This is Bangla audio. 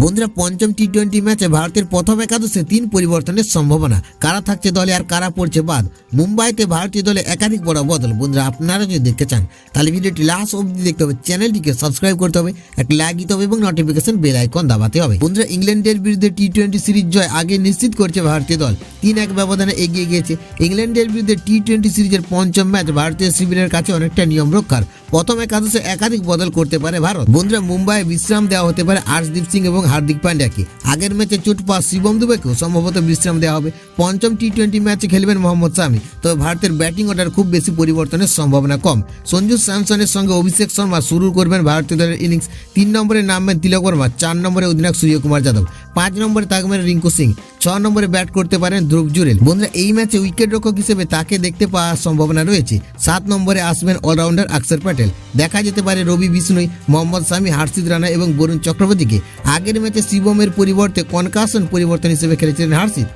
বন্ধুরা পঞ্চম টি-20 ম্যাচে ভারতের প্রথম একাদশে 3 পরিবর্তনের সম্ভাবনা। কারা থাকছে দলে আর কারা পড়ছে বাদ। মুম্বাইতে ভারতীয় দলে একাধিক বড় বদল। বন্ধুরা আপনারা যদি দেখতে চান তাহলে ভিডিওটি লাস্ট অবধি দেখতে হবে, চ্যানেলটিকে সাবস্ক্রাইব করতে হবে, একটা লাইক দিতে হবে এবং নোটিফিকেশন বেল আইকন দাবাতে হবে। বন্ধুরা ইংল্যান্ডের বিরুদ্ধে টি-20 সিরিজ জয় আগে নিশ্চিত করছে ভারতীয় দল, 3-1 ব্যবধানে এগিয়ে গিয়েছে। ইংল্যান্ডের বিরুদ্ধে টি-20 সিরিজের পঞ্চম ম্যাচ ভারতীয় শিবিরের কাছে অনেকটা নিয়ম রক্ষার। প্রথম একাদশে একাধিক বদল করতে পারে ভারত। বন্ধুরা মুম্বাইয়ে বিশ্রাম দেওয়া হতে পারে আর্শদীপ সিং এবং হার্দিক পান্ডিয়াকে। আগের ম্যাচে চোট পাওয়া শিবম দুবেকেও সম্ভবত বিশ্রাম দেওয়া হবে। পঞ্চম টি-20 ম্যাচে খেলবেন মোহাম্মদ শামি। তবে ভারতের ব্যাটিং অর্ডার খুব বেশি পরিবর্তনের সম্ভাবনা কম। সঞ্জু স্যামসনের সঙ্গে অভিষেক শর্মা শুরু করবেন ভারতীয় দলের ইনিংস। 3 নম্বরে নামবেন তিলক বর্মা, 4 নম্বরে অধিনায়ক সূর্যকুমার যাদব, 5 নম্বরে থাকবেন রিঙ্কু সিং, 6 নম্বরে ব্যাট করতে পারেন ধ্রুব জুরেল। বন্ধুরা এই ম্যাচে উইকেট রক্ষক হিসেবে তাকে দেখতে পাওয়ার সম্ভাবনা রয়েছে। 7 নম্বরে আসবেন অলরাউন্ডার অক্ষর প্যাটেল। দেখা যেতে পারে রবি বিষ্ণুই, মোহাম্মদ শামি, হার্ষিদ রানা এবং বরুণ চক্রবর্তীকে। আগের ম্যাচে শিবমের পরিবর্তে কনকাশন পরিবর্তন হিসেবে খেলেছিলেন হার্ষিদ।